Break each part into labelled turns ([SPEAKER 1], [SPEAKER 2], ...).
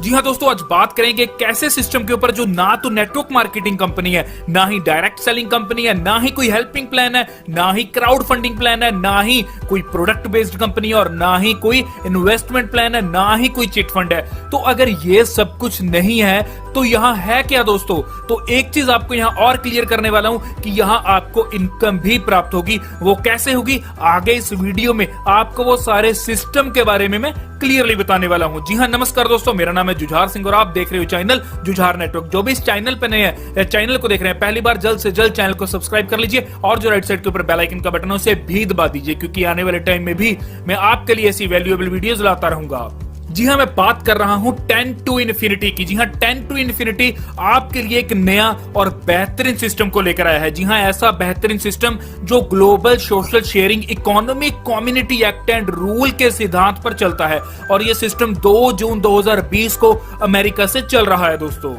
[SPEAKER 1] जी हाँ दोस्तों, आज बात करेंगे कैसे सिस्टम के ऊपर जो ना तो नेटवर्क मार्केटिंग कंपनी है, ना ही डायरेक्ट सेलिंग कंपनी है, ना ही कोई हेल्पिंग प्लान है, ना ही क्राउड फंडिंग प्लान है, ना ही कोई प्रोडक्ट बेस्ड कंपनी है और ना ही कोई इन्वेस्टमेंट प्लान है, ना ही कोई चिट फंड है। तो अगर ये सब कुछ नहीं है तो यहाँ है क्या दोस्तों? तो एक चीज आपको यहाँ और क्लियर करने वाला हूं कि यहाँ आपको इनकम भी प्राप्त होगी। वो कैसे होगी आगे इस वीडियो में आपको वो सारे सिस्टम के बारे में मैं क्लियरली बताने वाला हूं। जी हाँ, नमस्कार दोस्तों, मेरा नाम है जुझार सिंह और आप देख रहे हो चैनल जुझार नेटवर्क। जो भी इस चैनल पे नए हैं या चैनल को देख रहे हैं पहली बार, जल्द से जल्द चैनल को सब्सक्राइब कर लीजिए और जो राइट साइड के ऊपर बेल आइकन का बटन है उसे भी दबा दीजिए, क्योंकि आने वाले टाइम में भी मैं आपके लिए ऐसी वैल्यूएबल वीडियोस लाता रहूंगा। जी हाँ, मैं बात कर रहा हूं 10 to infinity की। जी हाँ, 10 to infinity आपके लिए एक नया और बेहतरीन सिस्टम को लेकर आया है। जी हाँ, ऐसा बेहतरीन सिस्टम जो global social sharing economy community act and rule के सिद्धांत पर चलता है और यह सिस्टम 2 जून 2020 को अमेरिका से चल रहा है दोस्तों।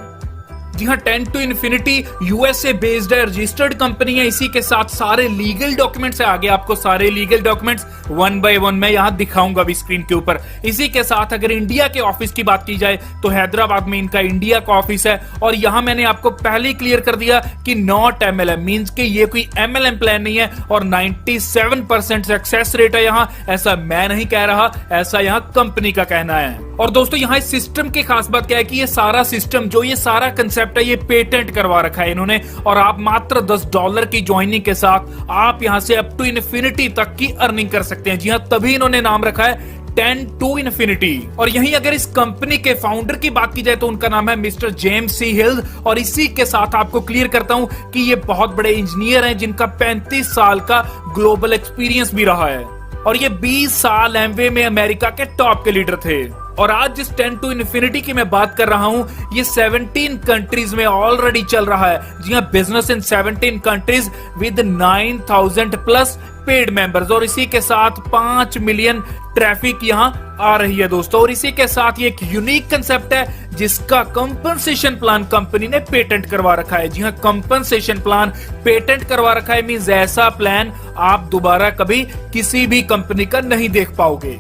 [SPEAKER 1] जी हाँ, 10 to infinity यूएसए बेस्ड है, रजिस्टर्ड कंपनी है। इसी के साथ सारे लीगल डॉक्यूमेंट्स है। आगे आपको सारे legal documents one by one मैं यहाँ दिखाऊंगा भी स्क्रीन के ऊपर। इसी के साथ अगर इंडिया के ऑफिस की बात की जाए तो हैदराबाद में इनका इंडिया का ऑफिस है और यहाँ मैंने आपको पहले ही क्लियर कर दिया कि नॉट एमएलएम मींस कि ये कोई एमएलएम प्लान नहीं है और 97% सक्सेस रेट है यहाँ। ऐसा मैं नहीं कह रहा, ऐसा यहाँ कंपनी का कहना है। और दोस्तों यहाँ इस सिस्टम की खास बात क्या है कि ये सारा सिस्टम जो ये सारा कंसेप्ट है ये पेटेंट करवा रखा है इन्होंने और आप मात्र $10 की ज्वाइनिंग के साथ आप यहां से अप टू इन्फिनिटी तक की अर्निंग कर सकते हैं। जी हाँ, तभी इन्होंने नाम रखा है 10 to infinity। और यहीं अगर इस कंपनी के फाउंडर की बात की जाए तो उनका नाम है मिस्टर जेम्स सी हिल और इसी के साथ आपको क्लियर करता हूं कि ये बहुत बड़े इंजीनियर हैं जिनका 35 साल का ग्लोबल एक्सपीरियंस भी रहा है और ये 20 साल एमवे में अमेरिका के टॉप के लीडर थे। और आज जिस 10 to infinity की मैं बात कर रहा हूं ये 17 कंट्रीज में ऑलरेडी चल रहा है। जी हाँ, business in 17 countries with 9000 plus paid members और इसी के साथ 5 मिलियन ट्रैफिक यहां आ रही है दोस्तों। और इसी के साथ ये एक यूनिक कंसेप्ट है जिसका कंपनसेशन प्लान कंपनी ने पेटेंट करवा रखा है। जी हाँ, कंपनसेशन प्लान पेटेंट करवा रखा है मींस ऐसा प्लान आप दोबारा कभी किसी भी कंपनी का नहीं देख पाओगे।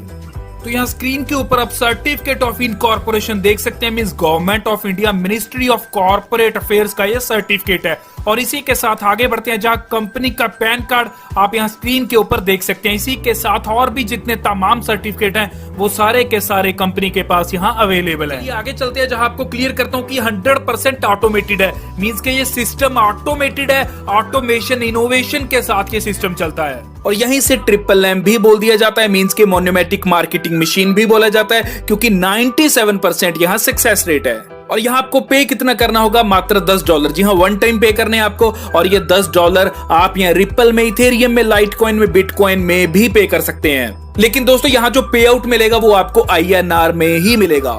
[SPEAKER 1] तो यहाँ स्क्रीन के ऊपर आप सर्टिफिकेट ऑफ इनकॉर्पोरेशन देख सकते हैं, means government of India ministry of corporate affairs का ये सर्टिफिकेट है। और इसी के साथ आगे बढ़ते हैं जहां कंपनी का पैन कार्ड आप यहाँ स्क्रीन के ऊपर देख सकते हैं। इसी के साथ और भी जितने तमाम सर्टिफिकेट हैं वो सारे के सारे कंपनी के पास यहाँ अवेलेबल है। आगे चलते हैं जहां आपको क्लियर करता हूँ कि 100% ऑटोमेटेड है, मींस के ये सिस्टम ऑटोमेटेड है। ऑटोमेशन इनोवेशन के साथ ये सिस्टम चलता है और यहीं से ट्रिपल एम भी बोल दिया जाता है, मींस के मोनोमेटिक मार्केटिंग मशीन भी बोला जाता है क्योंकि 97% यहाँ सक्सेस रेट है। और यहाँ आपको पे कितना करना होगा? मात्र $10। जी हाँ, वन टाइम पे करने हैं आपको और ये $10 आप यहाँ रिपल में, इथेरियम में, लाइटकॉइन में, बिटकॉइन में भी पे कर सकते हैं। लेकिन दोस्तों यहाँ जो पे आउट मिलेगा वो आपको INR में ही मिलेगा।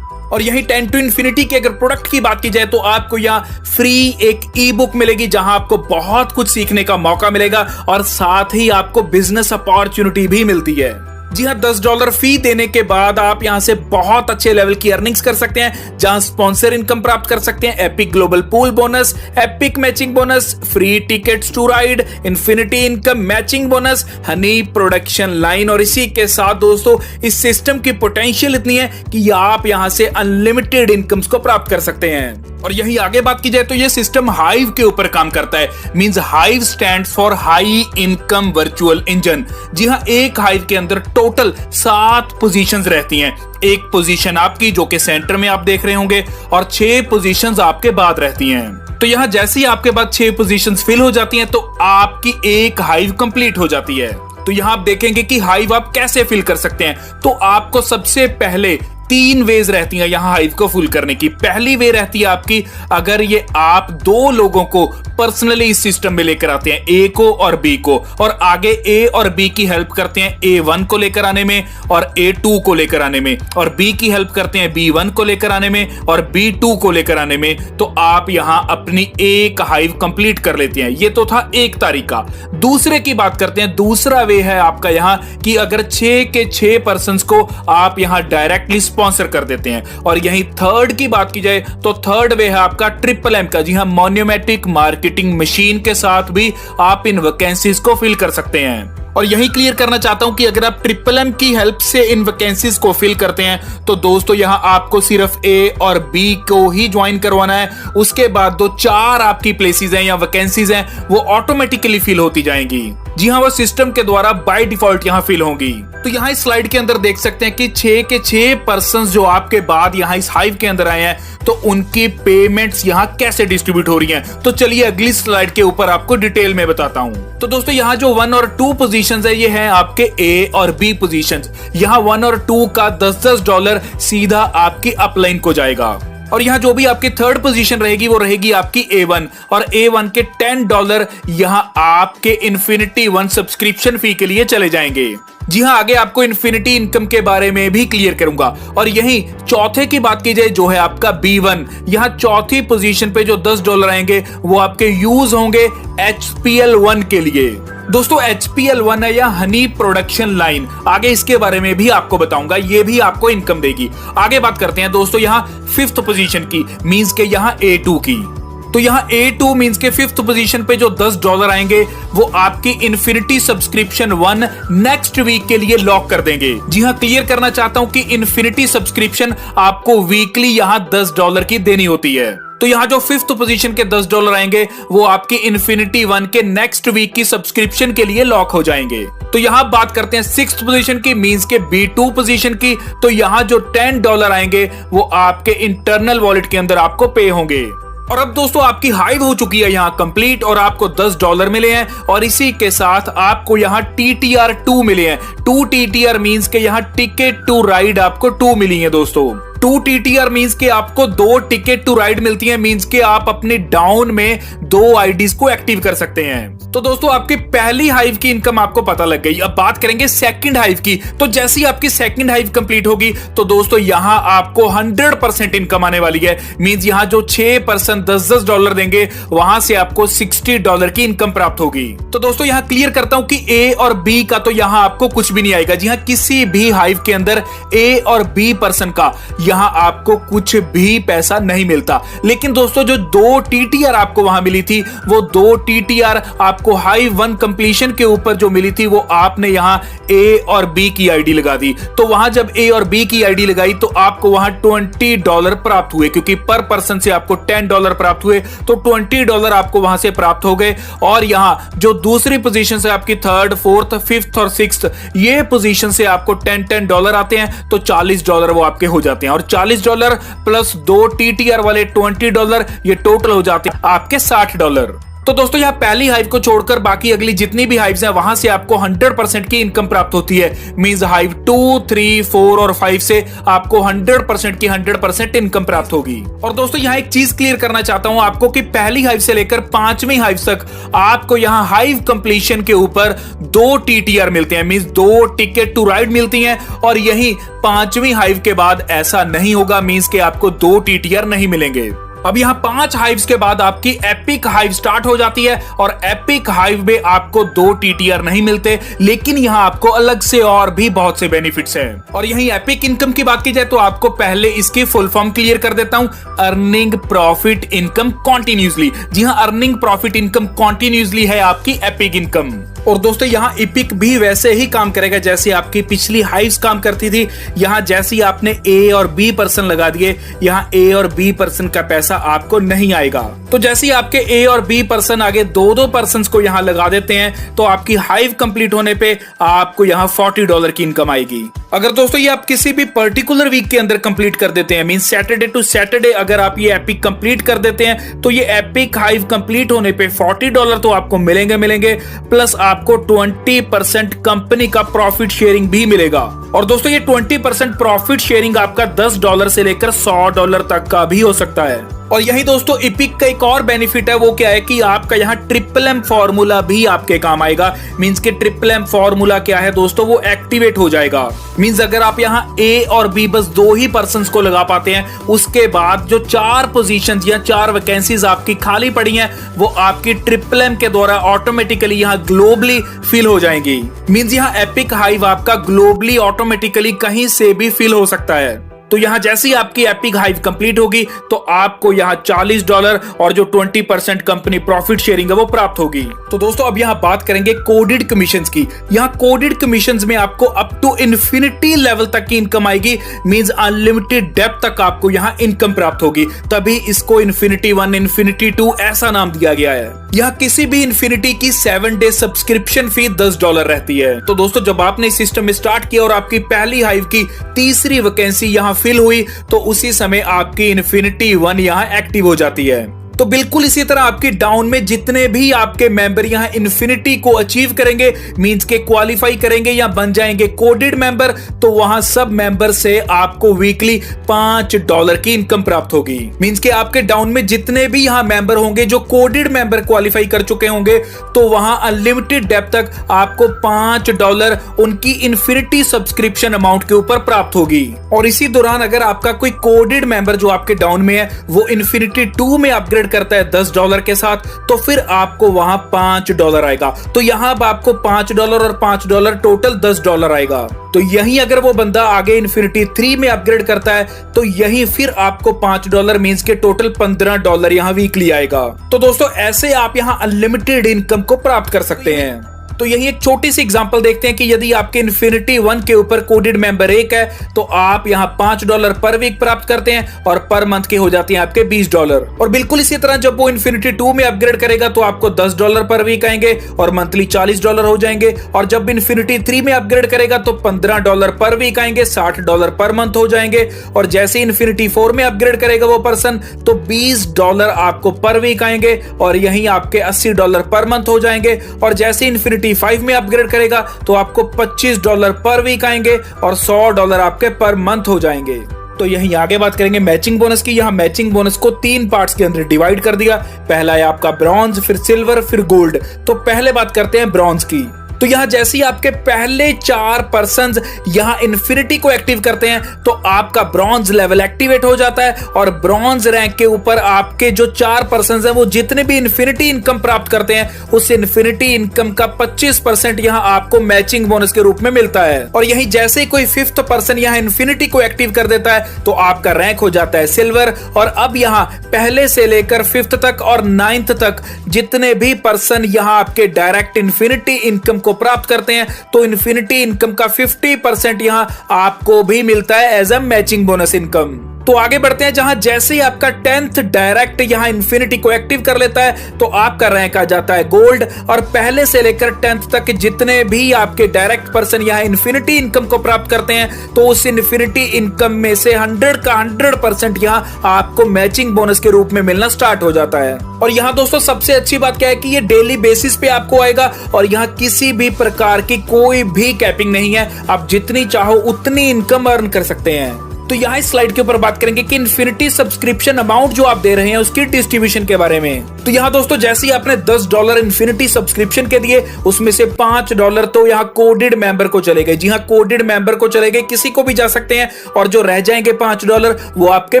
[SPEAKER 1] और यही 10 to infinity की अगर प्रोडक्ट की बात की जाए तो आपको यहाँ फ्री एक ई बुक मिलेगी जहां आपको बहुत कुछ सीखने का मौका मिलेगा और साथ ही आपको बिजनेस अपॉर्चुनिटी भी मिलती है। जी हाँ, $10 फी देने के बाद आप यहां से बहुत अच्छे लेवल की अर्निंग्स कर सकते हैं जहां स्पॉन्सर इनकम प्राप्त कर सकते हैं, epic global pool bonus, epic matching bonus, free tickets to ride, infinity income matching bonus, honey production line. और इसी के साथ दोस्तों इस सिस्टम की पोटेंशियल इतनी है कि आप यहां से अनलिमिटेड इनकम्स को प्राप्त कर सकते हैं। और यही आगे बात की जाए तो ये सिस्टम हाइव के ऊपर काम करता है, means hive stands for high income virtual engine. जी हाँ, एक हाइव के अंदर टोटल 7 पोजीशंस रहती हैं। एक पोजीशन आपकी जो कि सेंटर में आप देख रहे होंगे और 6 पोजीशंस आपके बाद रहती हैं। तो यहाँ जैसे ही आपके बाद 6 पोजीशंस फिल हो जाती हैं तो आपकी एक हाइव कंप्लीट हो जाती है। तो यहाँ आप देखेंगे कि हाइव आप कैसे फिल कर सकते हैं। तो आपको सबसे पहले 3 वेज रहती हैं यहाँ हाइव को फुल करने की। पहली वे रहती है आपकी अगर ये आप 2 लोगों को पर्सनली इस सिस्टम में लेकर आते हैं, ए को और बी को, और आगे ए और बी की हेल्प करते हैं A1 को लेकर आने में और A2 को लेकर आने में, और बी की हेल्प करते हैं B1 को लेकर आने में और B2 को लेकर आने में, तो आप यहाँ अपनी एक हाइव कंप्लीट कर लेते हैं। ये तो था एक तरीका। दूसरे की बात करते हैं। दूसरा वे है आपका यहाँ कि अगर 6 के 6 पर्संस को आप यहाँ डायरेक्टली स्पॉन्सर कर देते हैं। और यही थर्ड की बात की जाए तो थर्ड वे है आपका ट्रिपल एम का। जी हाँ, मोनोमेटिक मार्केटिंग मशीन के साथ भी आप इन वैकेंसीज को फिल कर सकते हैं। और यही क्लियर करना चाहता हूं कि अगर आप ट्रिपल एम की हेल्प से इन वैकेंसीज को फिल करते हैं तो दोस्तों यहां आपको सिर्फ ए और बी को ही ज्वाइन करवाना है। उसके बाद जो 4 आपकी प्लेसेस हैं या वैकेंसीज हैं वो ऑटोमेटिकली फिल होती जाएंगी। जी हाँ, वो सिस्टम के द्वारा बाय डिफॉल्ट यहां फिल होंगी। तो यहां इस स्लाइड के अंदर देख सकते हैं कि 6 के 6 पर्संस जो आपके बाद यहां इस हाइव के अंदर आए हैं तो उनकी पेमेंट्स यहां कैसे डिस्ट्रीब्यूट हो रही हैं। तो चलिए अगली स्लाइड के ऊपर आपको डिटेल में बताता हूं। तो दोस्तों यहां जो 1 और 2 पोजीशंस है ये हैं आपके ए और बी पोजीशंस। यहां 1 और 2 का $10 सीधा आपकी अपलाइन को जाएगा और यहां जो भी आपकी थर्ड पोजीशन रहेगी वो रहेगी आपकी A1 और A1 के $10 यहां आपके इन्फिनिटी 1 सब्सक्रिप्शन फी के लिए चले जाएंगे। जी हाँ, आगे आपको इन्फिनिटी इनकम के बारे में भी क्लियर करूंगा। और यही चौथे की बात की जाए जो है आपका B1, यहां चौथी पोजीशन पे जो $10 आएंगे वो आपके यूज होंगे HPL1 के लिए। दोस्तों HPL1 है या हनी प्रोडक्शन लाइन, आगे इसके बारे में भी आपको बताऊंगा, ये भी आपको इनकम देगी। आगे बात करते हैं दोस्तों यहां 5th पोजीशन की, मींस के यहां A2 की। तो यहां A2 मींस के 5th पोजीशन पे जो $10 आएंगे वो आपकी इन्फिनिटी सब्सक्रिप्शन 1 नेक्स्ट वीक के लिए लॉक कर देंगे। जी हां, क्लियर करना चाहता हूं कि इन्फिनिटी सब्सक्रिप्शन आपको वीकली यहां $10 की देनी होती है। तो यहां जो 5th पोजीशन के $10 आएंगे वो आपकी इन्फिनिटी 1 के नेक्स्ट वीक की सब्सक्रिप्शन के लिए लॉक हो जाएंगे। तो यहां बात करते हैं 6th पोजीशन की, मींस के B2 पोजीशन की। तो यहां जो $10 आएंगे वो आपके इंटरनल वॉलेट के अंदर आपको पे होंगे। और अब दोस्तों आपकी हाइव हो चुकी है यहाँ कंप्लीट और आपको $10 मिले हैं और इसी के साथ आपको यहाँ TTR2 मिले हैं। 2 TTR मींस के यहाँ टिकट टू राइड आपको 2 मिली है दोस्तों। 2 TTR मींस के आपको 2 टिकट टू राइड मिलती है, मींस के आप अपने डाउन में 2 आईडीज को एक्टिव कर सकते हैं। तो दोस्तों आपकी पहली हाइव की इनकम आपको पता लग गई। अब बात करेंगे सेकंड हाइव की। तो जैसी आपकी सेकंड हाइव कंप्लीट होगी तो दोस्तों यहां आपको 100% इनकम आने वाली है। मींस यहां जो 6% $10 देंगे वहां से आपको $60 की इनकम प्राप्त होगी। तो दोस्तों यहां क्लियर करता हूं कि ए और बी का तो यहां आपको कुछ भी नहीं आएगा। जी हां, किसी भी हाइव के अंदर ए और बी पर्सन का यहां आपको कुछ भी पैसा नहीं मिलता। लेकिन दोस्तों जो 2 TTR आपको वहां मिली थी वो 2 TTR आपको हाइव 1 कंप्लीशन के ऊपर जो मिली थी वो आपने यहां ए और बी की आईडी लगा दी। तो वहां जब ए और बी की आईडी लगाई तो आपको वहां $20 प्राप्त हुए, क्योंकि पर पर्सन से आपको $10 प्राप्त हुए तो $20 आपको वहां से प्राप्त हो गए। और यहां जो दूसरी पोजीशन से आपकी 3rd, 4th, 5th और 6th ये पोजीशन से आपको $10 आते हैं तो $40 वो आपके हो जाते हैं। और $40 प्लस 2 TTR वाले $20 ये टोटल हो जाते हैं आपके $60। तो दोस्तों यहाँ पहली हाइव को छोड़कर बाकी अगली जितनी भी हाइव्स हैं वहां से आपको 100% की इनकम प्राप्त होती है। मींस हाइव 2, 3, 4 और 5 से आपको 100% की 100% इनकम प्राप्त होगी। और दोस्तों यहाँ एक चीज क्लियर करना चाहता हूं आपको कि पहली हाइव से लेकर 5वीं हाइव तक आपको यहाँ हाइव कंप्लीशन के ऊपर 2 TTR मिलते हैं, मींस 2 टिकट टू राइड मिलती हैं। और यही 5वीं हाइव के बाद ऐसा नहीं होगा, मींस के आपको 2 TTR नहीं मिलेंगे। अब यहाँ 5 हाइव्स के बाद आपकी एपिक हाइव स्टार्ट हो जाती है और एपिक हाइव में आपको 2 TTR नहीं मिलते, लेकिन यहाँ आपको अलग से और भी बहुत से बेनिफिट्स हैं। और यही एपिक इनकम की बात की जाए तो आपको पहले इसकी फुल फॉर्म क्लियर कर देता हूं, अर्निंग प्रॉफिट इनकम कॉन्टिन्यूसली। जी हाँ, अर्निंग प्रॉफिट इनकम कॉन्टिन्यूसली है आपकी एपिक इनकम। और दोस्तों यहाँ एपिक भी वैसे ही काम करेगा जैसे आपकी पिछली हाइव्स काम करती थी। यहाँ जैसे आपने ए और बी पर्सन लगा दिए, यहाँ ए और बी पर्सन का पैसा आपको नहीं आएगा। तो जैसे ही आपके ए और बी पर्सन आगे 2-2 पर्सन को यहाँ लगा देते हैं तो आपकी हाइव कंप्लीट होने पे आपको यहाँ $40 की इनकम आएगी। अगर दोस्तों ये आप किसी भी पर्टिकुलर वीक के अंदर कंप्लीट कर देते हैं, मीन सैटरडे टू सैटरडे अगर आप ये एपिक कंप्लीट कर देते हैं तो ये एपिक हाइव कंप्लीट होने पे $40 तो आपको मिलेंगे, प्लस आपको 20% कंपनी का प्रॉफिट शेयरिंग भी मिलेगा। और दोस्तों ये 20% प्रॉफिट शेयरिंग आपका $10 से लेकर $100 तक का भी हो सकता है। और यही दोस्तों एपिक का एक और बेनिफिट है, वो क्या है कि आपका यहाँ ट्रिपल-M फॉर्मूला भी आपके काम आएगा। मींस के ट्रिपल-M फॉर्मूला क्या है दोस्तों, वो एक्टिवेट हो जाएगा। मींस अगर आप यहाँ ए और बी बस 2 ही पर्संस को लगा पाते हैं, उसके बाद जो 4 पोजीशंस या 4 वैकेंसीज आपकी खाली पड़ी हैं वो आपकी ट्रिपल-M के द्वारा ऑटोमेटिकली यहाँ ग्लोबली फिल हो जाएंगी। मींस यहाँ एपिक हाइव आपका ग्लोबली ऑटोमेटिकली कहीं से भी फिल हो सकता है। तो यहां जैसे ही आपकी एपिक हाइव कंप्लीट होगी तो आपको यहां $40 और जो 20% कंपनी प्रॉफिट शेयरिंग है वो प्राप्त होगी। तो दोस्तों अब यहां बात करेंगे कोडेड कमीशंस की। यहां कोडेड कमीशंस में आपको अप टू इन्फिनिटी लेवल तक की इनकम आएगी, मींस अनलिमिटेड डेप्थ तक आपको यहां इनकम प्राप्त होगी, तभी इसको इन्फिनिटी 1 इन्फिनिटी 2 ऐसा नाम दिया गया है। यहां किसी भी इन्फिनिटी की 7 डे सब्सक्रिप्शन फी $10 रहती है। तो दोस्तों जब आपने इस सिस्टम में स्टार्ट किया और आपकी पहली हाइव की तीसरी वैकेंसी यहां फिल हुई तो उसी समय आपकी इन्फिनिटी 1 यहां एक्टिव हो जाती है। तो बिल्कुल इसी तरह आपकी डाउन में जितने भी आपके मेंबर यहां इन्फिनिटी को अचीव करेंगे, मींस के क्वालिफाई करेंगे या बन जाएंगे कोडेड मेंबर, तो वहां सब मेंबर से आपको वीकली $5 की इनकम प्राप्त होगी। मींस के आपके डाउन में जितने भी यहां मेंबर होंगे जो कोडेड मेंबर क्वालिफाई कर चुके होंगे, तो वहां अनलिमिटेड डेप्थ तक आपको $5 उनकी इन्फिनिटी सब्सक्रिप्शन अमाउंट के ऊपर प्राप्त होगी। और इसी दौरान अगर आपका कोई कोडेड मेंबर जो आपके डाउन में है वो इन्फिनिटी 2 में अपग्रेड करता है $10 के साथ, तो फिर आपको वहां $5 आएगा। तो यहां आपको $5 और $5 टोटल $10 आएगा। तो यही अगर वो बंदा आगे इन्फिनिटी 3 में अपग्रेड करता है तो यही फिर आपको $5 मींस के टोटल $15 यहां वीकली आएगा। तो दोस्तों ऐसे आप यहां अनलिमिटेड इनकम को प्राप्त कर सकते हैं। तो यही एक छोटी सी एग्जांपल देखते हैं कि यदि आपके इन्फिनिटी 1 के ऊपर कोडेड मेंबर 1 है तो आप यहां $5 पर वीक प्राप्त करते हैं और पर मंथ के हो जाते हैं आपके $20। और बिल्कुल इसी तरह जब वो इन्फिनिटी 2 में अपग्रेड करेगा तो आपको $10 पर वीक आएंगे और मंथली $40 हो जाएंगे। और जब इन्फिनिटी 3 में अपग्रेड करेगा तो $15 पर वीक आएंगे, $60 पर मंथ हो जाएंगे। और जैसे इन्फिनिटी 4 में अपग्रेड करेगा वो पर्सन तो $20 आपको पर वीक आएंगे और यही आपके $80 पर मंथ हो जाएंगे। और जैसे इन्फिनिटी 5 में अपग्रेड करेगा तो आपको $25 पर वीक आएंगे और $100 आपके पर मंथ हो जाएंगे। तो यहीं आगे बात करेंगे मैचिंग बोनस की। यहां मैचिंग बोनस को 3 पार्ट्स के अंदर डिवाइड कर दिया। पहला है आपका ब्रॉन्ज, फिर सिल्वर, फिर गोल्ड। तो पहले बात करते हैं ब्रॉन्ज की। तो यहां जैसे ही आपके पहले 4 पर्संस यहां इन्फिनिटी को एक्टिव करते हैं तो आपका ब्रॉन्ज लेवल एक्टिवेट हो जाता है और ब्रॉन्ज रैंक के ऊपर आपके जो 4 पर्संस हैं वो जितने भी इन्फिनिटी इनकम प्राप्त करते हैं उस इन्फिनिटी इनकम का 25% यहां आपको मैचिंग बोनस के रूप में मिलता है। और यही जैसे कोई 5th पर्सन यहां इन्फिनिटी को एक्टिव कर देता है तो आपका रैंक हो जाता है सिल्वर। और अब यहां पहले से लेकर 5th तक और 9th तक जितने भी पर्सन यहां आपके डायरेक्ट इन्फिनिटी इनकम को प्राप्त करते हैं तो इन्फिनिटी इनकम का 50% यहां आपको भी मिलता है as a matching bonus income. तो आगे बढ़ते हैं, जहां जैसे ही आपका 10th डायरेक्ट यहां इन्फिनिटी को एक्टिव कर लेता है तो आपका रैंक आ जाता है गोल्ड। और पहले से लेकर 10th तक जितने भी आपके डायरेक्ट पर्सन यहां इन्फिनिटी इनकम को प्राप्त करते हैं तो उस इन्फिनिटी इनकम में से 100 का 100% यहां आपको मैचिंग बोनस के रूप में मिलना स्टार्ट हो जाता है। और यहां दोस्तों सबसे अच्छी बात क्या है कि ये डेली बेसिस पे आपको आएगा और यहां किसी भी प्रकार की कोई भी कैपिंग नहीं है, आप जितनी चाहो उतनी इनकम अर्न कर सकते हैं। तो यहाँ इस स्लाइड के ऊपर बात करेंगे कि इन्फिनिटी सब्सक्रिप्शन अमाउंट जो आप दे रहे हैं उसकी डिस्ट्रीब्यूशन के बारे में। तो यहाँ दोस्तों जैसे ही आपने $10 इन्फिनिटी सब्सक्रिप्शन के दिए उसमें से $5 तो यहाँ कोडेड मेंबर को चले गए। जी हाँ, कोडेड मेंबर को चले गए, किसी को भी जा सकते हैं। और जो रह जाएंगे $5 वो आपके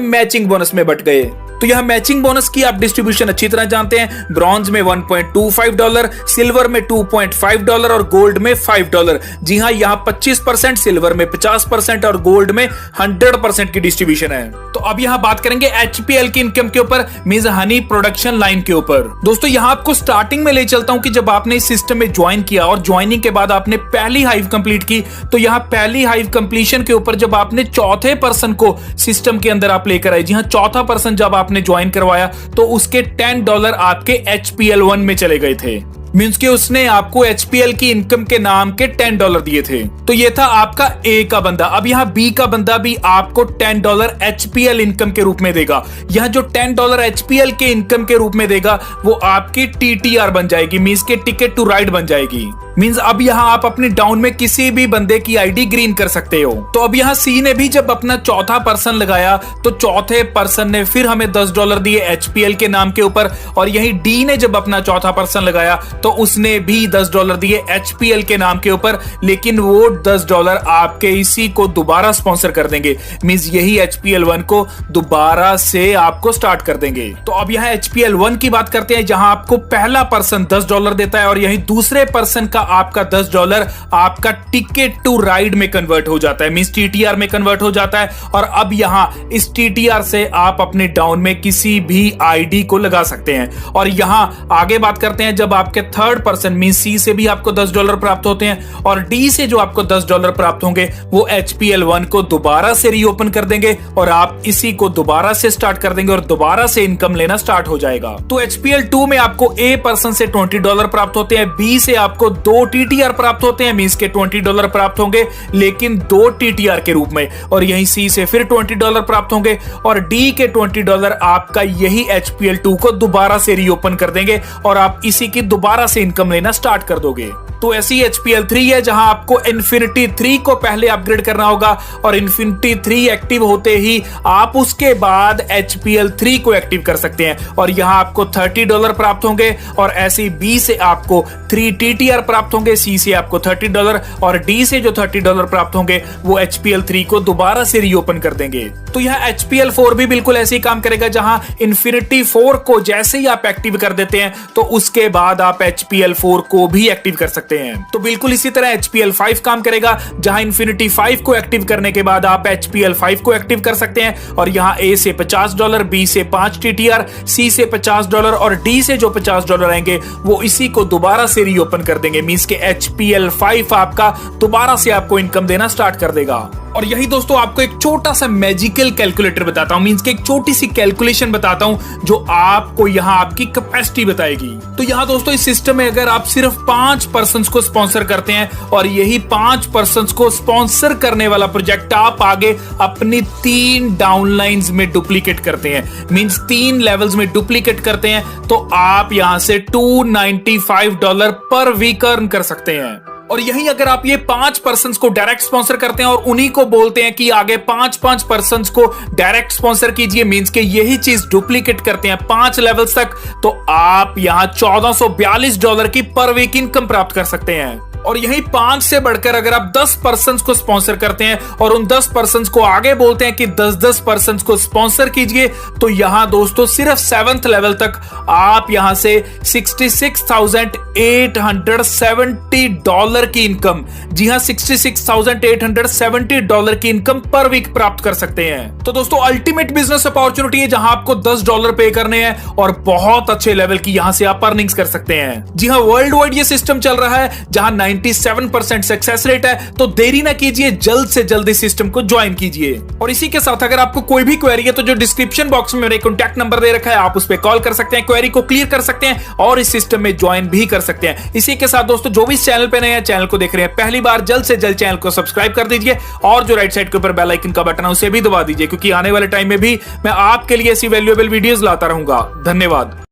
[SPEAKER 1] मैचिंग बोनस में बट गए। तो यहां मैचिंग बोनस की आप डिस्ट्रीब्यूशन अच्छी तरह जानते हैं। ब्रॉन्ज में $1.25, सिल्वर में $2.5 और गोल्ड में $5। जी हां, यहां 25%, सिल्वर में 50% और गोल्ड में 100% की डिस्ट्रीब्यूशन है। तो अब यहां बात करेंगे HPL की इनकम के ऊपर, मींस हनी प्रोडक्शन लाइन के ऊपर। दोस्तों यहां आपको स्टार्टिंग में ले चलता हूं कि जब आपने इस सिस्टम में ज्वाइन किया और ज्वाइनिंग के बाद आपने पहली हाइव कंप्लीट की तो यहां पहली हाइव कंप्लीशन के ऊपर जब आपने चौथे पर्सन को सिस्टम के अंदर आप लेकर आए, जी हां चौथा पर्सन जब आपने ज्वाइन करवाया तो उसके $10 आपके HPL 1 में चले गए थे। मींस कि उसने आपको HPL की इनकम के नाम के $10 दिए थे। तो ये था आपका A का बंदा। अब यहाँ B का बंदा भी आपको $10 HPL इनकम के रूप में देगा। यहाँ जो $10 HPL के इनकम के रूप में देगा वो आपकी TTR बन जाएगी, मींस के टिकट टू राइड बन जाएगी। मींस अब यहाँ आप अपनी डाउन में किसी भी बंदे की आईडी ग्रीन कर सकते हो। तो अब यहाँ C ने भी जब अपना चौथा पर्सन लगाया तो चौथे पर्सन ने फिर हमें $10 दिए HPL के नाम के ऊपर। और यही D ने जब अपना चौथा पर्सन लगाया तो उसने भी $10 दिए HPL के नाम के ऊपर, लेकिन वो $10 आपके इसी को दोबारा स्पॉन्सर कर देंगे, मींस यही HPL 1 को दोबारा से आपको स्टार्ट कर देंगे। तो अब यहाँ HPL 1 की बात करते हैं, जहां आपको पहला पर्सन $10 देता है और यही दूसरे पर्सन का आपका $10 आपका टिकट टू राइड में कन्वर्ट हो जाता है, मींस टीटीआर में कन्वर्ट हो जाता है। और अब यहां इस टीटीआर से आप अपने डाउन में किसी भी आईडी को लगा सकते हैं। और यहां आगे बात करते हैं, जब आपके थर्ड पर्सन मींस सी से भी आपको $10 प्राप्त होते हैं और डी से जो आपको $10 प्राप्त होंगे वो HPL1 को दोबारा से रीओपन कर देंगे और आप इसी को दोबारा से स्टार्ट कर देंगे और दोबारा से इनकम लेना स्टार्ट हो जाएगा। तो HPL2 में आपको ए पर्सन से $20 प्राप्त होते हैं, बी से आपको 2 TTR प्राप्त होते हैं, मींस के $20 प्राप्त होंगे लेकिन 2 TTR के रूप में, और यहीं सी से फिर $20 प्राप्त होंगे और डी के $20 आपका यही HPL2 को दोबारा से रीओपन कर देंगे और आप इसी की दोबारा से इनकम लेना स्टार्ट कर दोगे। तो ऐसी HPL3 है जहां आपको Infinity 3 को पहले अपग्रेड करना होगा और Infinity 3 एक्टिव होते ही आप उसके बाद HPL3 को एक्टिव कर सकते हैं और यहां आपको $30 प्राप्त होंगे और ऐसे B से आपको 3 TTR प्राप्त होंगे, C से आपको $30 और D से जो $30 प्राप्त होंगे वो HPL3 को दोबारा से रीओपन कर देंगे। तो यह HPL4 भी बिल्कुल ऐसे ही काम करेगा जहां Infinity 4 को जैसे ही आप एक्टिव कर देते हैं तो उसके बाद आप HPL4 को भी एक्टिव कर सकते हैं। तो बिल्कुल इसी तरह HPL5 काम करेगा जहां Infinity 5 को एक्टिव करने के बाद आप HPL5 को एक्टिव कर सकते हैं और यहां A से $50, B से 5 TTR, C से $50 और D से जो $50 आएंगे वो इसी को दोबारा से रीओपन कर देंगे, मींस के HPL5 आपका दोबारा से आपको इनकम देना स्टार्ट कर देगा। और यही दोस्तों आपको एक छोटा सा मैजिकल कैलकुलेटर बताता हूं, मींस के एक छोटी सी कैलकुलेशन बताता हूं जो आपको यहां आपकी कैपेसिटी बताएगी। तो यहां दोस्तों इस सिस्टम में अगर आप सिर्फ 5 पर्सन्स को स्पॉन्सर करते हैं और यही 5 पर्सन्स को स्पॉन्सर करने वाला प्रोजेक्ट आप आगे अपनी 3 डाउनलाइंस में डुप्लीकेट करते हैं, मींस 3 लेवल्स में डुप्लीकेट करते हैं, तो आप यहां से $295 पर वीक अर्न कर सकते हैं। और यही अगर आप ये 5 पर्सन्स को डायरेक्ट स्पॉन्सर करते हैं और उन्हीं को बोलते हैं कि आगे 5 पर्सन्स को डायरेक्ट स्पॉन्सर कीजिए, मींस के यही चीज डुप्लीकेट करते हैं 5 लेवल्स तक, तो आप यहां $1442 की पर वीक इनकम प्राप्त कर सकते हैं। और यही 5 से बढ़कर अगर आप 10 पर्सन्स को स्पॉन्सर करते हैं और उन 10 पर्सन्स को आगे बोलते हैं कि 10 पर्सन्स को स्पॉन्सर कीजिए, तो यहां दोस्तों सिर्फ 7th लेवल तक आप यहां से $66,870 की इनकम, जी हां $66,870 की इनकम पर वीक प्राप्त कर सकते हैं। तो दोस्तों अल्टीमेट बिजनेस अपॉर्चुनिटी है जहां आपको $10 पे करने हैं और बहुत अच्छे लेवल की यहां से आप अर्निंग्स कर सकते हैं। जी हां, वर्ल्ड वाइड ये सिस्टम चल रहा है जहां 97% सक्सेस रेट है, तो देरी ना कीजिए, जल्द से जल्द इस सिस्टम को ज्वाइन कीजिए। और इसी के साथ अगर आपको कोई भी क्वेरी है तो जो डिस्क्रिप्शन बॉक्स में मेरे कॉन्टैक्ट नंबर दे रखा है आप उस पर कॉल कर सकते हैं, क्वेरी को क्लियर कर सकते हैं और इस सिस्टम में ज्वाइन भी कर सकते हैं। इसी के साथ दोस्तों जो भी इस चैनल पे नए हैं, चैनल को देख रहे हैं पहली बार, जल्द से जल्द चैनल को सब्सक्राइब कर दीजिए और जो राइट साइड के ऊपर बेल आइकन का बटन है उसे भी दबा दीजिए, क्योंकि आने वाले टाइम में भी मैं आपके लिए ऐसी वैल्यूएबल वीडियोस लाता रहूंगा। धन्यवाद।